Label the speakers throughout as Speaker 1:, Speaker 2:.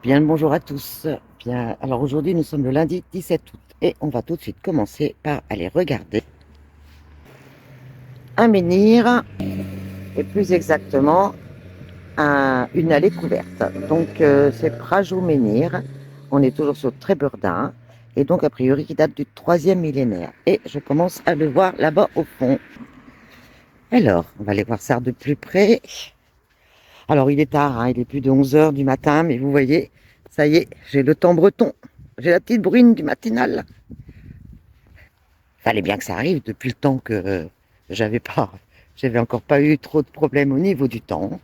Speaker 1: Bien le bonjour à tous. Bien, alors aujourd'hui nous sommes le lundi 17 août et on va tout de suite commencer par aller regarder un menhir et plus exactement une allée couverte. Donc c'est Prajo Menhir. On est toujours sur Trébeurdin et donc a priori qui date du 3e millénaire. Et je commence à le voir là-bas au fond. Alors on va aller voir ça de plus près. Alors il est tard, hein, il est plus de 11 heures du matin, mais vous voyez, ça y est, j'ai le temps breton. J'ai la petite bruine du matinal. Fallait bien que ça arrive depuis le temps que j'avais pas, j'avais encore pas eu trop de problèmes au niveau du temps.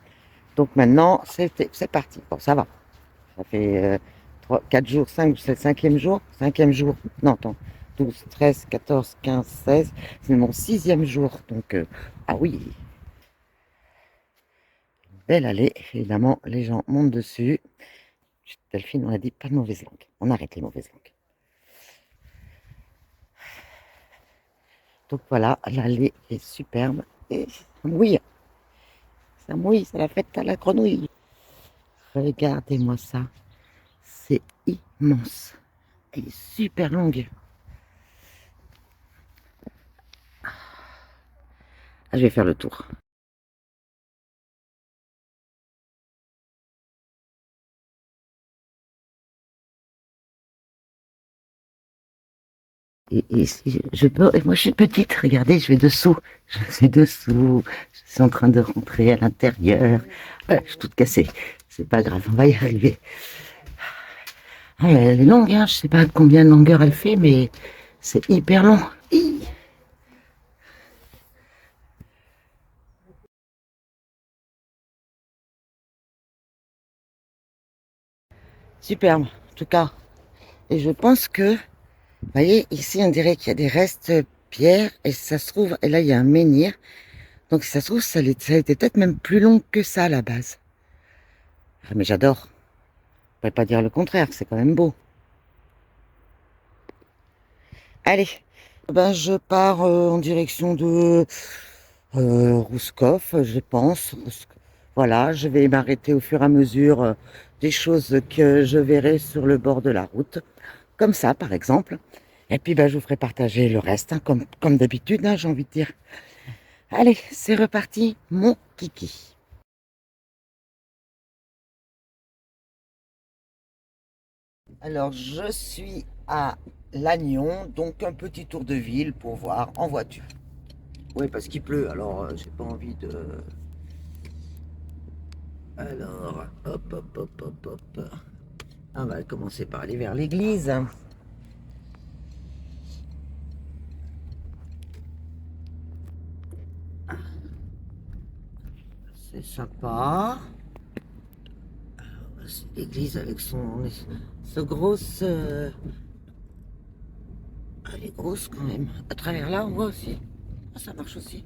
Speaker 1: Donc maintenant, c'est parti. Bon, ça va. Ça fait 4 jours, 5, c'est le cinquième jour. Cinquième jour. Non, attends. 12, 13, 14, 15, 16. C'est mon sixième jour. Donc, ah oui, belle allée. Évidemment, les gens montent dessus. Delphine, on a dit pas de mauvaise langue. On arrête les mauvaises langues. Donc voilà, l'allée est superbe. Et oui, ça mouille, c'est la fête à la grenouille. Regardez-moi ça. C'est immense. Elle est super longue. Ah, je vais faire le tour. Et si je peux, et moi je suis petite, regardez, je vais dessous. Je suis dessous. Je suis en train de rentrer à l'intérieur. Je suis toute cassée. C'est pas grave, on va y arriver. Ah, elle est longue, hein. Je sais pas combien de longueur elle fait, mais c'est hyper long. Hi. Superbe, en tout cas. Et je pense que, vous voyez, ici on dirait qu'il y a des restes pierres, et ça se trouve, et là il y a un menhir. Donc si ça se trouve, ça a été peut-être même plus long que ça à la base. Ah, mais j'adore. Je ne pourrais pas dire le contraire, c'est quand même beau. Allez, ben je pars en direction de Rouskov, je pense. Voilà, je vais m'arrêter au fur et à mesure des choses que je verrai sur le bord de la route. Comme ça, par exemple. Et puis, ben, je vous ferai partager le reste, hein, comme d'habitude, hein, j'ai envie de dire. Allez, c'est reparti, mon kiki. Alors, je suis à Lannion, donc un petit tour de ville pour voir en voiture. Oui, parce qu'il pleut, alors j'ai pas envie de... Alors, hop, hop, hop, hop, hop. On va commencer par aller vers l'église. C'est sympa. C'est l'église avec ce grosse... elle est grosse quand même. À travers là, on voit aussi. Ah, ça marche aussi.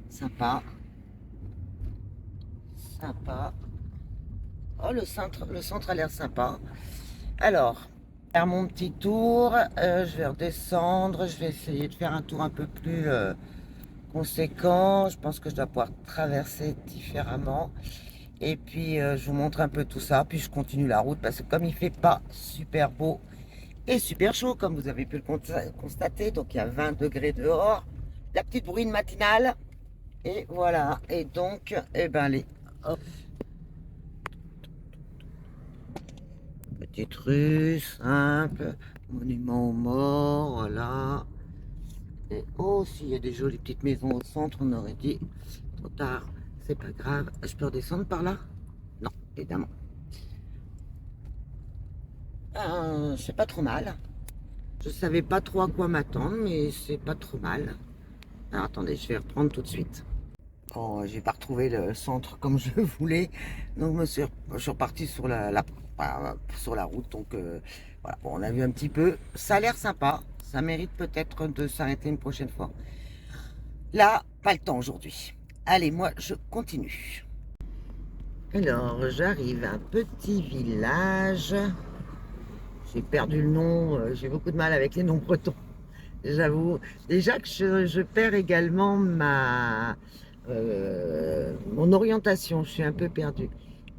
Speaker 1: Sympa. Sympa. Oh, le centre a l'air sympa. Alors, faire mon petit tour, je vais redescendre, je vais essayer de faire un tour un peu plus conséquent. Je pense que je dois pouvoir traverser différemment. Et puis, je vous montre un peu tout ça, puis je continue la route parce que comme il fait pas super beau et super chaud, comme vous avez pu le constater, donc il y a 20 degrés dehors, la petite bruine matinale, et voilà. Et donc, eh ben, allez, hop, petite rue simple, monument aux morts, voilà. Et oh, s'il y a des jolies petites maisons au centre, on aurait dit trop tard. C'est pas grave. Je peux redescendre par là? Non, évidemment. C'est pas trop mal. Je savais pas trop à quoi m'attendre, mais c'est pas trop mal. Alors attendez, je vais reprendre tout de suite. Bon, j'ai pas retrouvé le centre comme je voulais, donc je suis reparti sur sur la route. Donc voilà, bon, on a vu un petit peu. Ça a l'air sympa. Ça mérite peut-être de s'arrêter une prochaine fois. Là, pas le temps aujourd'hui. Allez, moi, je continue. Alors, j'arrive à un petit village. J'ai perdu le nom. J'ai beaucoup de mal avec les noms bretons. J'avoue. Déjà que je perds également mon orientation. Je suis un peu perdue.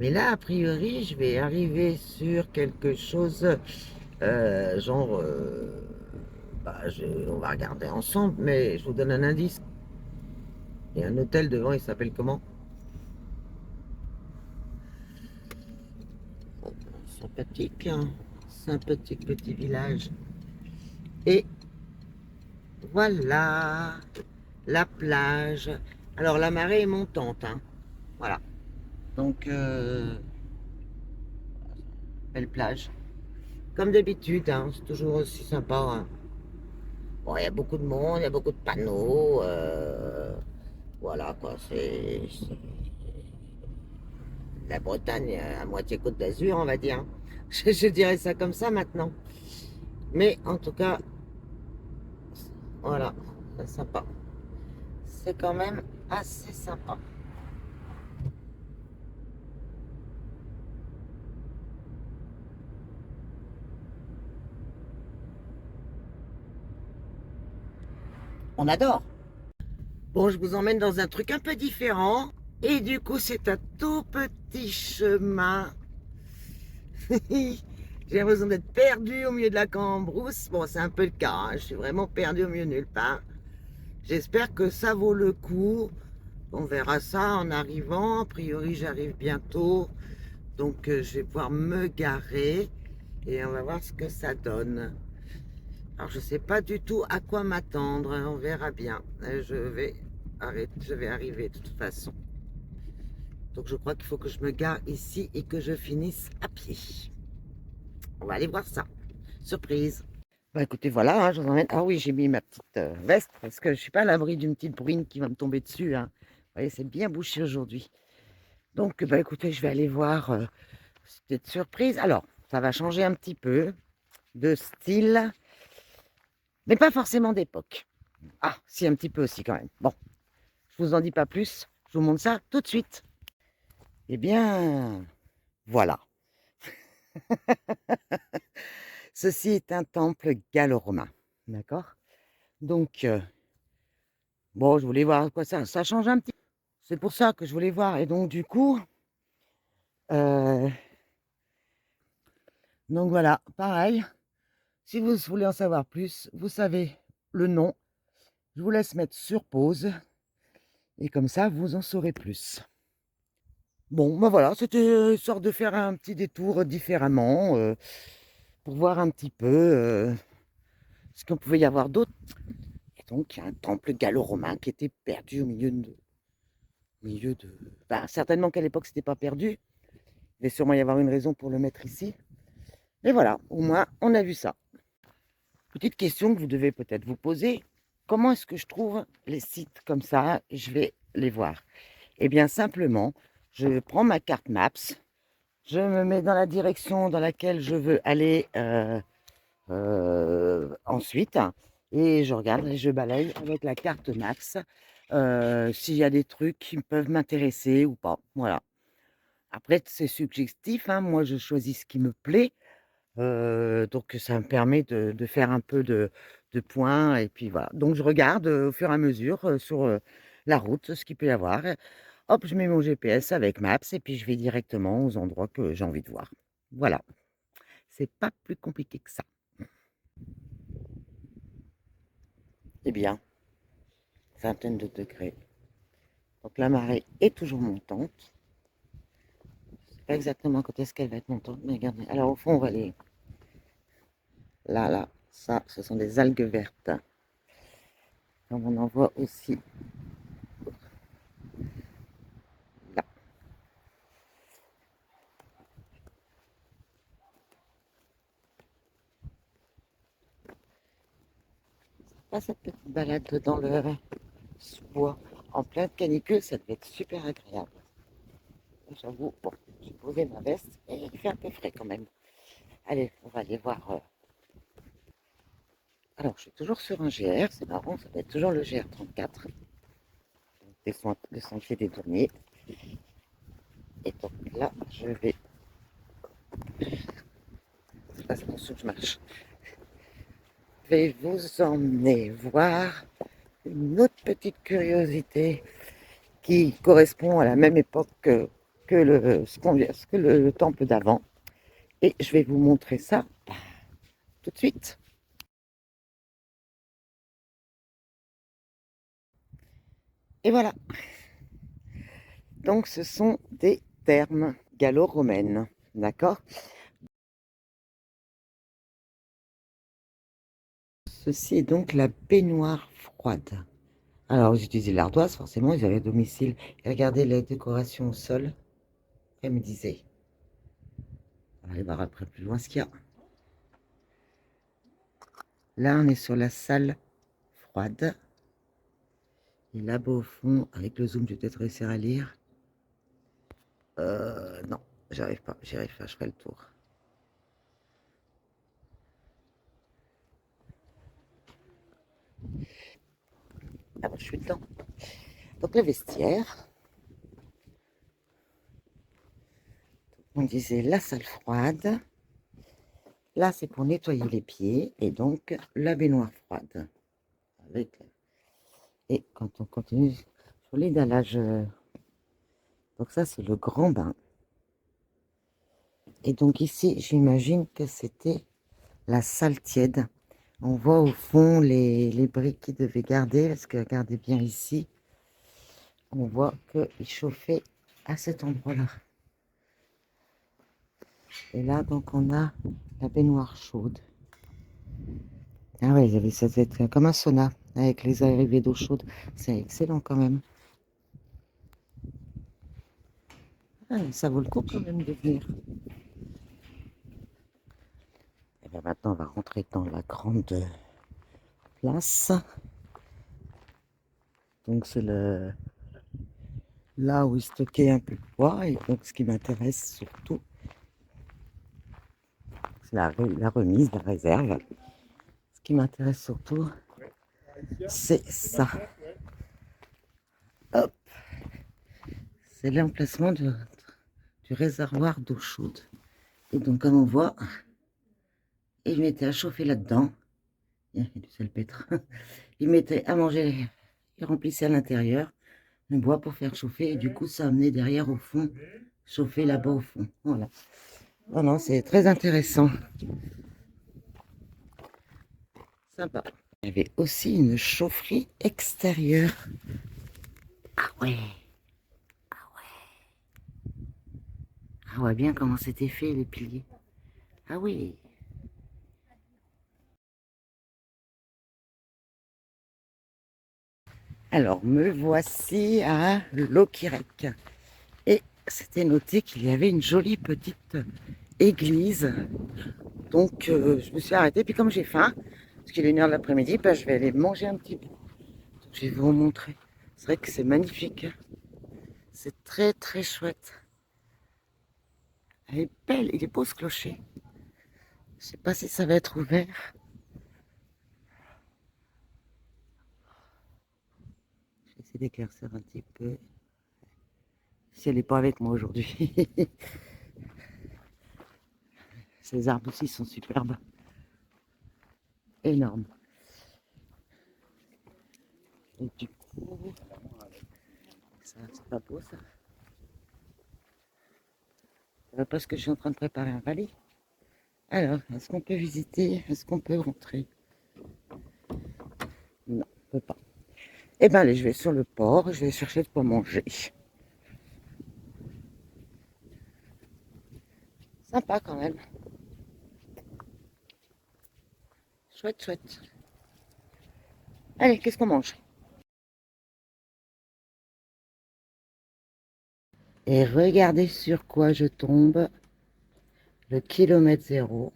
Speaker 1: Mais là, a priori, je vais arriver sur quelque chose, genre, on va regarder ensemble, mais je vous donne un indice. Il y a un hôtel devant, il s'appelle comment? Sympathique, hein. Sympathique petit village. Et voilà, la plage. Alors, la marée est montante, hein. Voilà. Donc, belle plage. Comme d'habitude, hein, c'est toujours aussi sympa, hein. Bon, il y a beaucoup de monde, il y a beaucoup de panneaux. Voilà, quoi. C'est la Bretagne à moitié Côte d'Azur, on va dire. Je dirais ça comme ça maintenant. Mais en tout cas, voilà, c'est sympa. C'est quand même assez sympa. On adore. Bon, je vous emmène dans un truc un peu différent. Et du coup, c'est un tout petit chemin. J'ai l'impression d'être perdu au milieu de la cambrousse. Bon, c'est un peu le cas, hein. Je suis vraiment perdu au milieu de nulle part. J'espère que ça vaut le coup. On verra ça en arrivant. A priori, j'arrive bientôt. Donc, je vais pouvoir me garer. Et on va voir ce que ça donne. Alors, je ne sais pas du tout à quoi m'attendre. On verra bien. Je vais arriver de toute façon. Donc, je crois qu'il faut que je me gare ici et que je finisse à pied. On va aller voir ça. Surprise. Bah écoutez, voilà, hein, je vous emmène. Ah oui, j'ai mis ma petite veste parce que je suis pas à l'abri d'une petite bruine qui va me tomber dessus, hein. Vous voyez, c'est bien bouché aujourd'hui. Donc, bah écoutez, je vais aller voir cette surprise. Alors, ça va changer un petit peu de style, mais pas forcément d'époque. Ah, si, un petit peu aussi quand même. Bon, je vous en dis pas plus. Je vous montre ça tout de suite. Eh bien, voilà. Ceci est un temple gallo-romain. D'accord? Donc, bon, je voulais voir quoi ça change un petit peu. C'est pour ça que je voulais voir. Et donc, du coup, euh, donc voilà, pareil. Si vous voulez en savoir plus, vous savez le nom. Je vous laisse mettre sur pause. Et comme ça, vous en saurez plus. Bon, ben voilà, c'était histoire de faire un petit détour différemment. Pour voir un petit peu ce qu'on pouvait y avoir d'autre. Et donc, il y a un temple gallo-romain qui était perdu au milieu de... Ben, certainement qu'à l'époque, c'était pas perdu. Il va sûrement y avoir une raison pour le mettre ici. Et voilà, au moins, on a vu ça. Petite question que vous devez peut-être vous poser. Comment est-ce que je trouve les sites comme ça? Je vais les voir. Eh bien, simplement, je prends ma carte Maps, je me mets dans la direction dans laquelle je veux aller ensuite, et je regarde et je balaye avec la carte Maps s'il y a des trucs qui peuvent m'intéresser ou pas. Voilà. Après, c'est subjectif, hein. Moi, je choisis ce qui me plaît. Donc ça me permet de faire un peu de points et puis voilà. Donc je regarde, au fur et à mesure, sur, la route, ce qu'il peut y avoir. Hop, je mets mon GPS avec Maps et puis je vais directement aux endroits que j'ai envie de voir. Voilà, c'est pas plus compliqué que ça. Eh bien, vingtaine de degrés. Donc la marée est toujours montante. Je sais pas exactement quand est-ce qu'elle va être montante, mais regardez. Alors au fond, on va aller là, ça, ce sont des algues vertes. Donc on en voit aussi là. Pas cette petite balade dans le sous-bois en pleine canicule, ça devait être super agréable. J'avoue, bon, j'ai posé ma veste et il fait un peu frais quand même. Allez, on va aller voir. Alors, je suis toujours sur un GR, c'est marrant, ça doit être toujours le GR34, le sentier des douaniers. Et donc là, je vais. Attention, je marche. Je vais vous emmener voir une autre petite curiosité qui correspond à la même époque que que ce que le temple d'avant. Et je vais vous montrer ça tout de suite. Et voilà. Donc ce sont des thermes gallo-romaines. D'accord? Ceci est donc la baignoire froide. Alors, ils utilisaient l'ardoise, forcément, ils avaient domicile. Et regardez les décorations au sol. Elle me disait. On va aller voir après plus loin ce qu'il y a. Là, on est sur la salle froide. Et là-bas au fond, avec le zoom, je vais peut-être réussir à lire. Non, j'arrive pas. J'arrive pas, je ferai le tour. Ah, je suis dedans. Donc, le vestiaire. On disait la salle froide. Là, c'est pour nettoyer les pieds. Et donc, la baignoire froide. Avec... Et quand on continue sur l'étalage, donc ça, c'est le grand bain. Et donc ici, j'imagine que c'était la salle tiède. On voit au fond les briques qu'ils devaient garder, parce que regardez bien ici, on voit qu'ils chauffaient à cet endroit-là. Et là, donc, on a la baignoire chaude. Ah ouais, ça devait être comme un sauna, avec les arrivées d'eau chaude. C'est excellent quand même. Ah, ça vaut le coup quand même de venir. Et bien maintenant, on va rentrer dans la grande place. Donc c'est là où il stockait un peu de poids. Et donc ce qui m'intéresse surtout, c'est la remise, la réserve. Ce qui m'intéresse surtout, c'est ça. Hop, c'est l'emplacement du réservoir d'eau chaude. Et donc comme on voit, il mettait à chauffer là-dedans. Il y a du salpêtre. Il mettait à manger, il remplissait à l'intérieur le bois pour faire chauffer. Et du coup, ça amenait derrière au fond, chauffer là-bas au fond. Voilà. Non, non, c'est très intéressant. Sympa. Il y avait aussi une chaufferie extérieure. Ah ouais. Ah ouais, bien comment c'était fait les piliers. Ah oui. Alors, me voici à Lokirec. Et c'était noté qu'il y avait une jolie petite église. Donc, je me suis arrêtée. Puis comme j'ai faim, parce qu'il est 1h de l'après-midi, ben, je vais aller manger un petit bout. Donc, je vais vous montrer. C'est vrai que c'est magnifique. C'est très, très chouette. Elle est belle. Il est beau ce clocher. Je sais pas si ça va être ouvert. Je vais essayer d'éclaircir un petit peu. Si elle n'est pas avec moi aujourd'hui. Ces arbres aussi sont superbes. Énormes. Et du coup, ça, c'est pas beau ça. Parce que je suis en train de préparer un rallye. Alors, est-ce qu'on peut visiter? Est-ce qu'on peut rentrer? Non, on peut pas. Eh bien, allez, je vais sur le port, je vais chercher de quoi manger. Sympa quand même. Chouette, chouette. Allez, qu'est-ce qu'on mange? Et regardez sur quoi je tombe. Le kilomètre zéro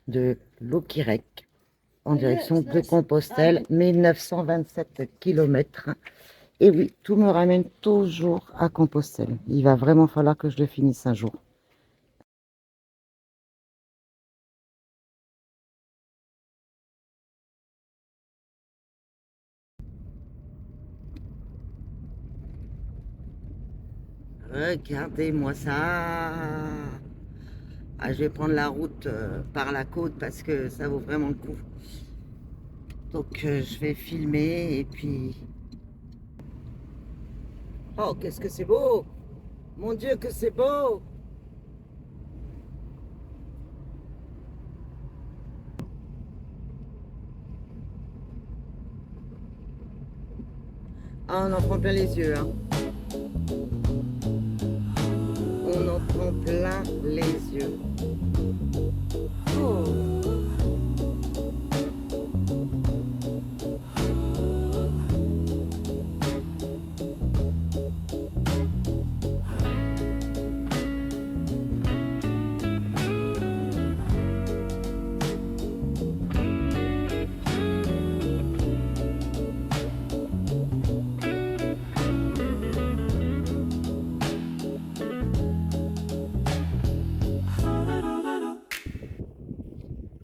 Speaker 1: de Lokirec en direction de Compostelle, 1927 kilomètres. Et oui, tout me ramène toujours à Compostelle. Il va vraiment falloir que je le finisse un jour. Regardez-moi ça. Ah, je vais prendre la route par la côte parce que ça vaut vraiment le coup. Donc je vais filmer et puis... Oh, qu'est-ce que c'est beau! Mon Dieu, que c'est beau! Ah, on en prend plein les yeux, hein. On en prend plein les yeux. Oh.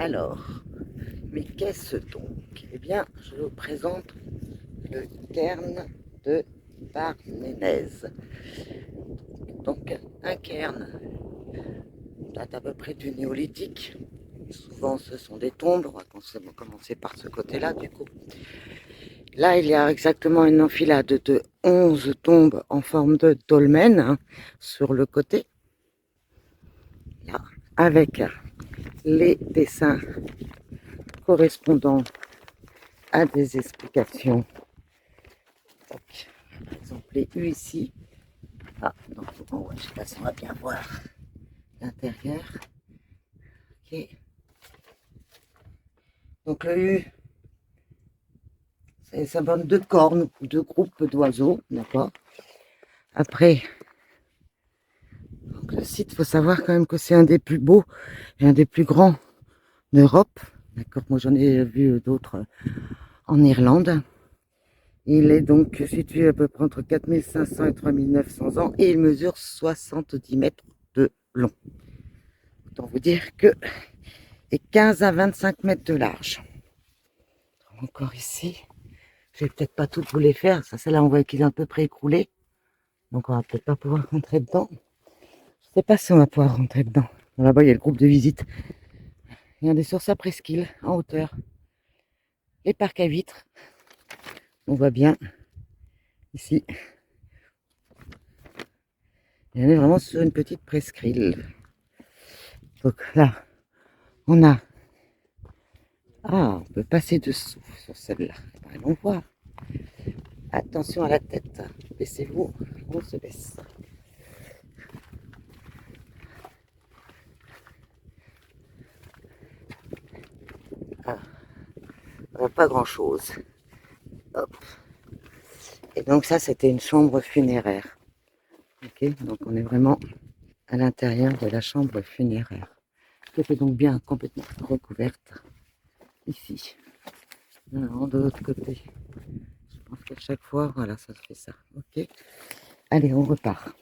Speaker 1: Alors, mais qu'est-ce donc? Eh bien, je vous présente le cairn de Barnénèze. Donc, un cairn date à peu près du néolithique. Souvent, ce sont des tombes. On va commencer par ce côté-là, du coup. Là, il y a exactement une enfilade de 11 tombes en forme de dolmen, hein, sur le côté. Là, avec les dessins correspondant à des explications. Donc, par exemple, les U ici. Ah, donc en haut, je sais pas si on va bien voir l'intérieur. Ok. Donc le U, c'est symbole de cornes, de groupes d'oiseaux, d'accord. Après, donc le site, il faut savoir quand même que c'est un des plus beaux et un des plus grands d'Europe. D'accord, moi j'en ai vu d'autres en Irlande. Il est donc situé à peu près entre 4500 et 3900 ans et il mesure 70 mètres de long. Autant vous dire que et 15 à 25 mètres de large. Encore ici, je vais peut-être pas tout vous les faire. Ça, c'est là, on voit qu'il est à peu près écroulé. Donc, on va peut-être pas pouvoir rentrer dedans. Je sais pas si on va pouvoir rentrer dedans. Là-bas, il y a le groupe de visite. Regardez sur sa presqu'île, en hauteur. Les parcs à vitres. On voit bien ici. Et on est vraiment sur une petite presqu'île. Donc là, on a... Ah, on peut passer dessous sur celle-là. Allons voir. Attention à la tête. Baissez-vous. On se baisse. Ah, pas grand-chose. Hop. Et donc ça, c'était une chambre funéraire. Ok, donc on est vraiment à l'intérieur de la chambre funéraire. Qui était donc bien complètement recouverte ici. Alors, de l'autre côté, je pense qu'à chaque fois, voilà, ça fait ça. Ok. Allez, on repart.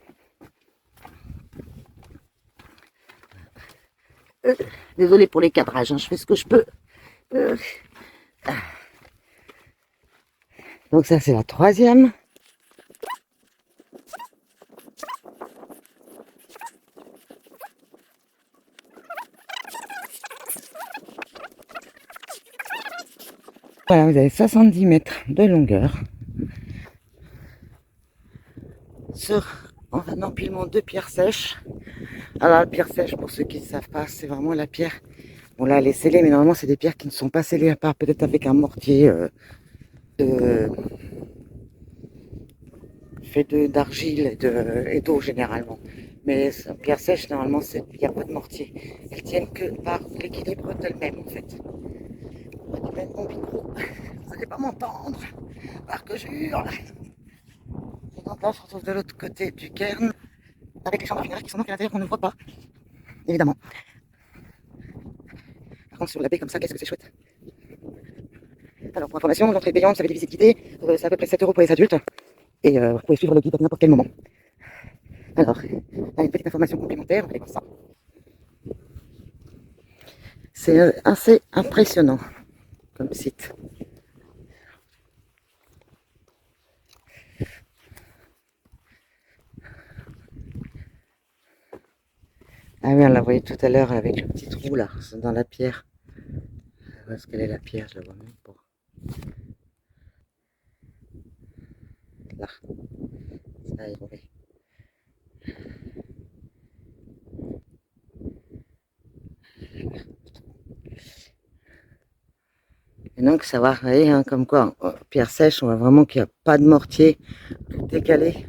Speaker 1: Désolée pour les cadrages, hein, je fais ce que je peux. Euh, Donc ça, c'est la troisième. Voilà, vous avez 70 mètres de longueur sur un empilement de pierres sèches. Alors la pierre sèche, pour ceux qui ne savent pas, c'est vraiment la pierre. Bon là, elle est scellée, mais normalement, c'est des pierres qui ne sont pas scellées à part peut-être avec un mortier fait d'argile et d'eau généralement. Mais pierre sèche, normalement, il n'y a pas de mortier. Elles tiennent que par l'équilibre d'elles-mêmes, en fait. On va mettre mon micro. Vous n'allez pas m'entendre, par que jure. Et donc là, on se retrouve de l'autre côté du cairn, avec les chambres funéraires qui sont donc à l'intérieur qu'on ne voit pas, évidemment. Par contre, sur la baie comme ça, qu'est-ce que c'est chouette. Alors, pour information, l'entrée payante, ça fait des visites guidées. C'est à peu près 7 € pour les adultes. Et vous pouvez suivre le guide à n'importe quel moment. Alors, là, une petite information complémentaire, on va aller voir ça. C'est assez impressionnant comme site. Ah oui, on la voyait tout à l'heure avec le petit trou là, dans la pierre. Où est-ce qu'elle est la pierre? Je la vois même pas. Là. Ça y est, oui. Et donc savoir, vous voyez, hein, comme quoi, pierre sèche, on voit vraiment qu'il n'y a pas de mortier, tout est calé.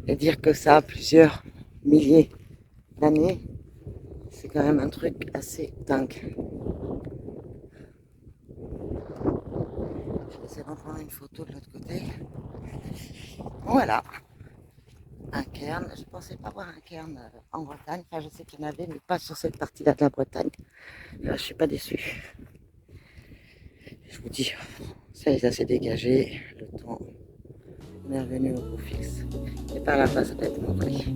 Speaker 1: Et dire que ça a plusieurs milliers d'années, c'est quand même un truc assez dingue. Je vais essayer d'en prendre une photo de l'autre côté. Voilà, un cairn. Je ne pensais pas voir un cairn en Bretagne. Enfin, je sais qu'il y en avait, mais pas sur cette partie-là de la Bretagne. Là, je suis pas déçue. Je vous dis, ça les a assez dégagé. Le temps on est revenu au beau fixe. Et par là-bas, ça doit être mon lit.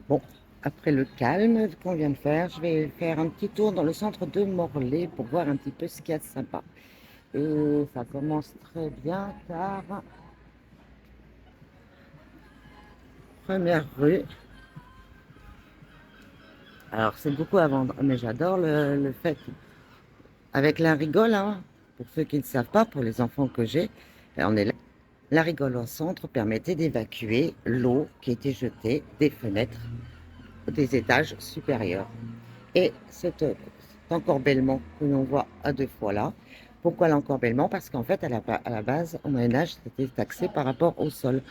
Speaker 1: Bon, après le calme qu'on vient de faire, je vais faire un petit tour dans le centre de Morlaix pour voir un petit peu ce qu'il y a de sympa. Et ça commence très bien car première rue. Alors c'est beaucoup à vendre, mais j'adore le fait, avec la rigole, hein, pour ceux qui ne savent pas, pour les enfants que j'ai, on est là. La rigole au centre permettait d'évacuer l'eau qui était jetée des fenêtres des étages supérieurs. Et cet encorbellement que l'on voit à deux fois là, pourquoi l'encorbellement? Parce qu'en fait, à la base, au Moyen-Âge, c'était taxé par rapport au sol.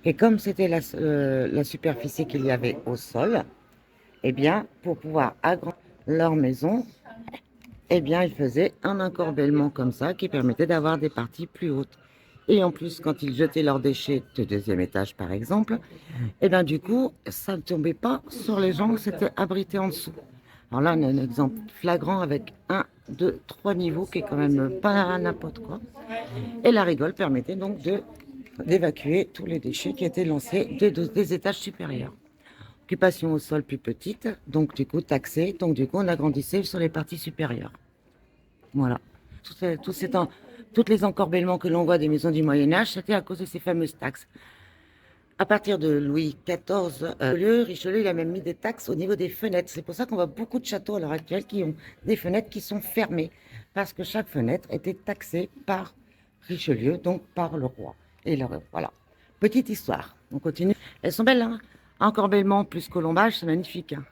Speaker 1: Et comme c'était la superficie qu'il y avait au sol, eh bien, pour pouvoir agrandir leur maison, eh bien, ils faisaient un encorbellement comme ça qui permettait d'avoir des parties plus hautes. Et en plus, quand ils jetaient leurs déchets de deuxième étage, par exemple, eh bien, du coup, ça ne tombait pas sur les gens qui s'étaient abrités en dessous. Alors là, on a un exemple flagrant avec un, deux, trois niveaux qui est quand même pas n'importe quoi. Et la rigole permettait donc d'évacuer tous les déchets qui étaient lancés des étages supérieurs. Occupation au sol plus petite, donc du coup taxée, donc du coup on agrandissait sur les parties supérieures. Voilà. Toutes les encorbellements que l'on voit des maisons du Moyen-Âge, c'était à cause de ces fameuses taxes. À partir de Louis XIV, Richelieu, il a même mis des taxes au niveau des fenêtres. C'est pour ça qu'on voit beaucoup de châteaux à l'heure actuelle qui ont des fenêtres qui sont fermées. Parce que chaque fenêtre était taxée par Richelieu, donc par le roi. Et voilà. Petite histoire. On continue. Elles sont belles, hein? Encorbellement plus colombage, c'est magnifique, hein.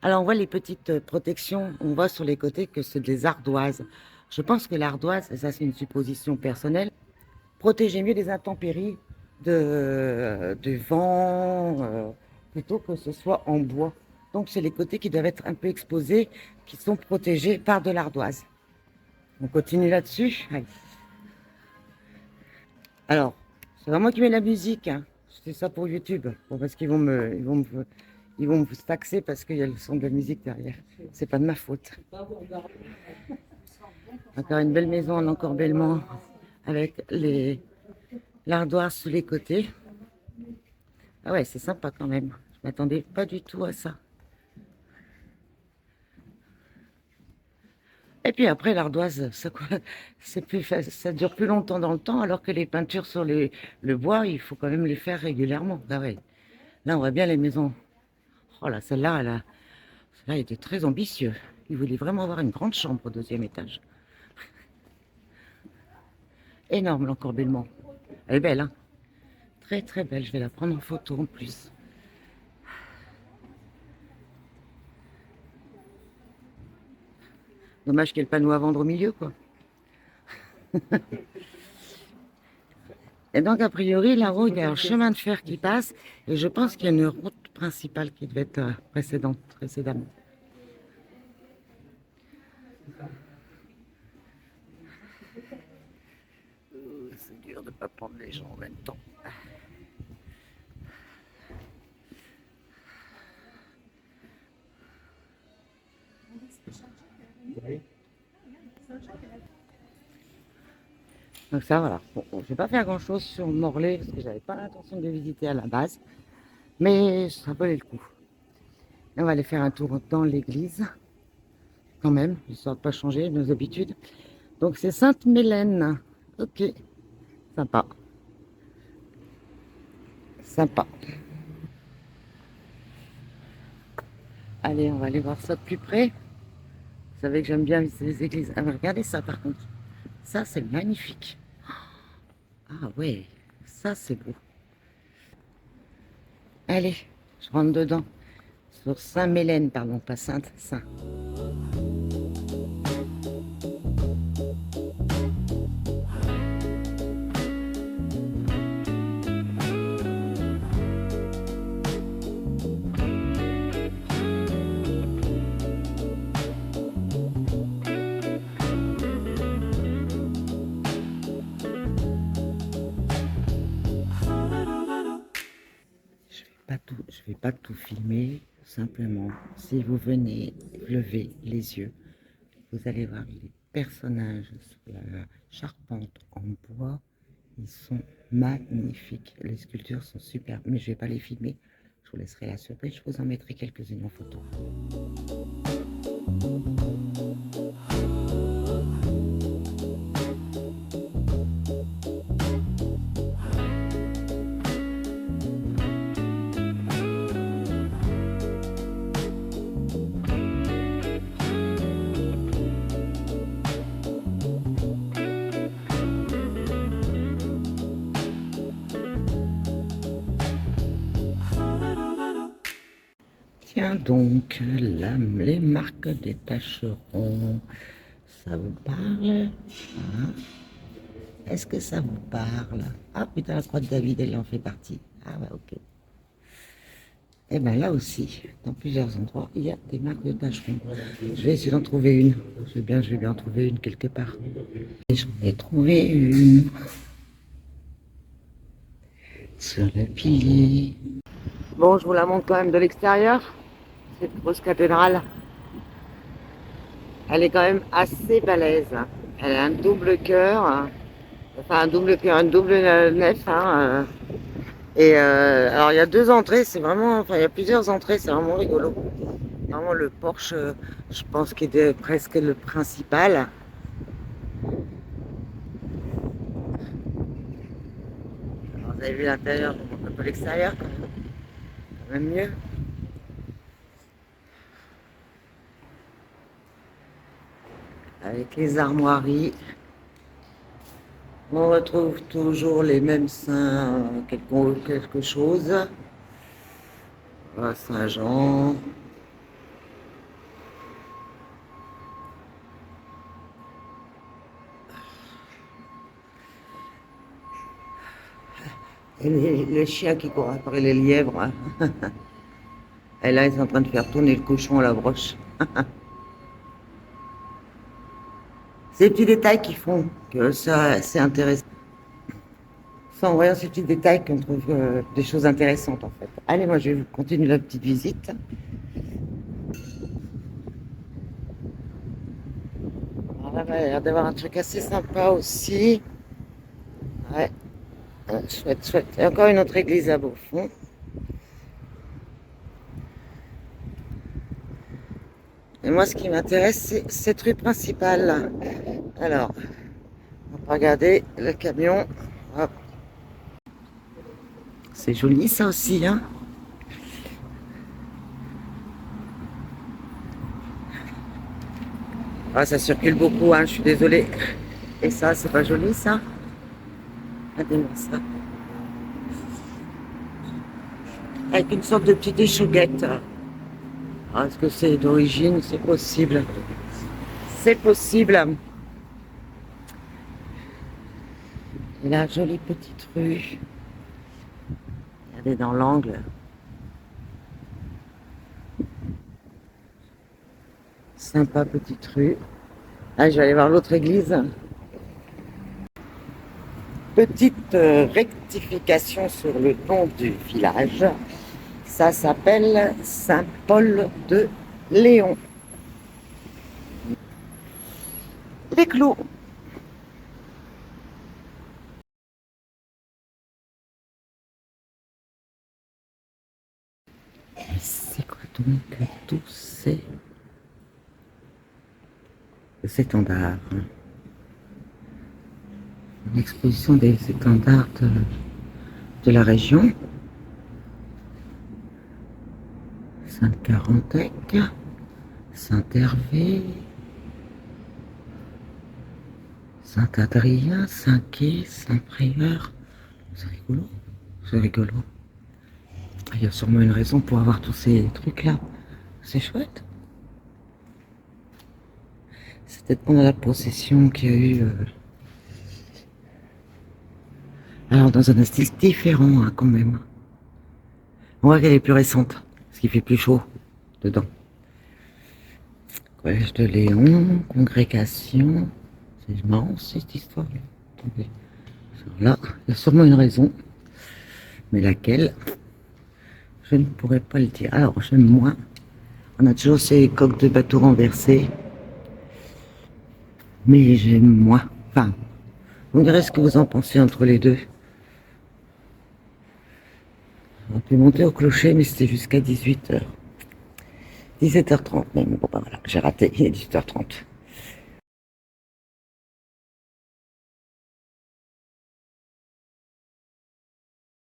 Speaker 1: Alors on voit les petites protections. On voit sur les côtés que c'est des ardoises. Je pense que l'ardoise, et ça c'est une supposition personnelle, protégeait mieux des intempéries du vent, plutôt que ce soit en bois. Donc c'est les côtés qui doivent être un peu exposés, qui sont protégés par de l'ardoise. On continue là-dessus. Allez. Alors, c'est vraiment qui met la musique, hein. Je fais ça pour YouTube, parce qu'ils ils vont me taxer parce qu'il y a le son de la musique derrière. C'est pas de ma faute. Encore une belle maison en encorbellement avec l'ardoise sous les côtés. Ah ouais, c'est sympa quand même. Je m'attendais pas du tout à ça. Et puis après, l'ardoise, ça dure plus longtemps dans le temps, alors que les peintures sur le bois, il faut quand même les faire régulièrement. Ah ouais. Là, on voit bien les maisons. Oh là, celle-là, il était très ambitieux. Il voulait vraiment avoir une grande chambre au deuxième étage. Énorme l'encorbellement. Elle est belle, hein? Très très belle. Je vais la prendre en photo en plus. Dommage qu'il y ait le panneau à vendre au milieu, quoi. Et donc, a priori, là-haut, il y a un chemin de fer qui passe. Et je pense qu'il y a une route principale qui devait être précédemment. C'est dur de ne pas prendre les gens en même temps. Donc ça, voilà. Bon, je vais pas faire grand-chose sur Morlaix parce que j'avais pas l'intention de visiter à la base. Mais ça valait le coup. Et on va aller faire un tour dans l'église. Quand même, histoire de pas changer nos habitudes. Donc c'est Sainte-Mélène. Ok, sympa. Sympa. Allez, on va aller voir ça de plus près. Vous savez que j'aime bien visiter les églises. Ah, mais regardez ça par contre. Ça, c'est magnifique. Ah ouais, ça c'est beau. Allez, je rentre dedans. Sur Saint-Mélène, pardon, pas Sainte, Saint. Je vais pas tout filmer, simplement, si vous venez lever les yeux, vous allez voir les personnages sur la charpente en bois, ils sont magnifiques, les sculptures sont superbes, mais je vais pas les filmer, je vous laisserai la surprise, je vous en mettrai quelques-unes en photo. Tiens donc, là, les marques des tâcherons, ça vous parle? Hein? Est-ce que ça vous parle? Ah putain, la croix de David, elle en fait partie. Ah bah ok. Et bien là aussi, dans plusieurs endroits, il y a des marques de tâcherons. Je vais essayer d'en trouver une. Je vais bien en trouver une quelque part. Et j'en ai trouvé une. Sur le pilier. Bon, je vous la montre quand même de l'extérieur. Cette grosse cathédrale. Elle est quand même assez balèze. Elle a un double cœur. Enfin, un double cœur, une double nef. Hein. Alors, il y a deux entrées. C'est vraiment... Enfin, il y a plusieurs entrées. C'est vraiment rigolo. Vraiment, le porche, je pense qu'il est presque le principal. Alors, vous avez vu l'intérieur, je vous montre un peu l'extérieur quand même mieux. Avec les armoiries. On retrouve toujours les mêmes saints, quelque chose. Voilà, Saint-Jean. Et les chiens qui courent après les lièvres. Hein. Et là, ils sont en train de faire tourner le cochon à la broche. C'est les petits détails qui font que ça, c'est intéressant. C'est en voyant ces petits détails qu'on trouve des choses intéressantes, en fait. Allez, moi, je vais continuer la petite visite. Alors là, il a l'air d'avoir un truc assez sympa aussi. Ouais, chouette, chouette. Et encore une autre église à Beaufort. Et moi, ce qui m'intéresse, c'est cette rue principale. Alors, on va regarder le camion. Hop. C'est joli, ça aussi, hein. Ah, ça circule beaucoup, hein, je suis désolée. Et ça, c'est pas joli, ça? Regardez-moi ça. Avec une sorte de petite échauguette. Ah, est-ce que c'est d'origine? C'est possible. C'est possible. Et la jolie petite rue. Regardez dans l'angle. Sympa petite rue. Ah, je vais aller voir l'autre église. Petite rectification sur le nom du village. Ça s'appelle Saint-Paul de Léon. Les clous. C'est quoi donc tous ces étendards? Une exposition des étendards de la région. Sainte-Carantec, Saint-Hervé, Saint-Adrien, Saint-Quay, Saint-Prieur. C'est rigolo, c'est rigolo. Il y a sûrement une raison pour avoir tous ces trucs-là. C'est chouette. C'est peut-être pendant la procession qu'il y a eu... Alors, dans un style différent, hein, quand même. On voit qu'elle est plus récente, parce qu'il fait plus chaud dedans. Collège de Léon, congrégation. C'est marrant, cette histoire. Attendez. Là, il y a sûrement une raison. Mais laquelle, je ne pourrais pas le dire. Alors, j'aime moins. On a toujours ces coques de bateau renversées. Mais j'aime moins. Enfin, vous me direz ce que vous en pensez entre les deux. On a pu monter au clocher, mais c'était jusqu'à 18h. 17h30 même. Bon, ben voilà, j'ai raté. Il est 18h30.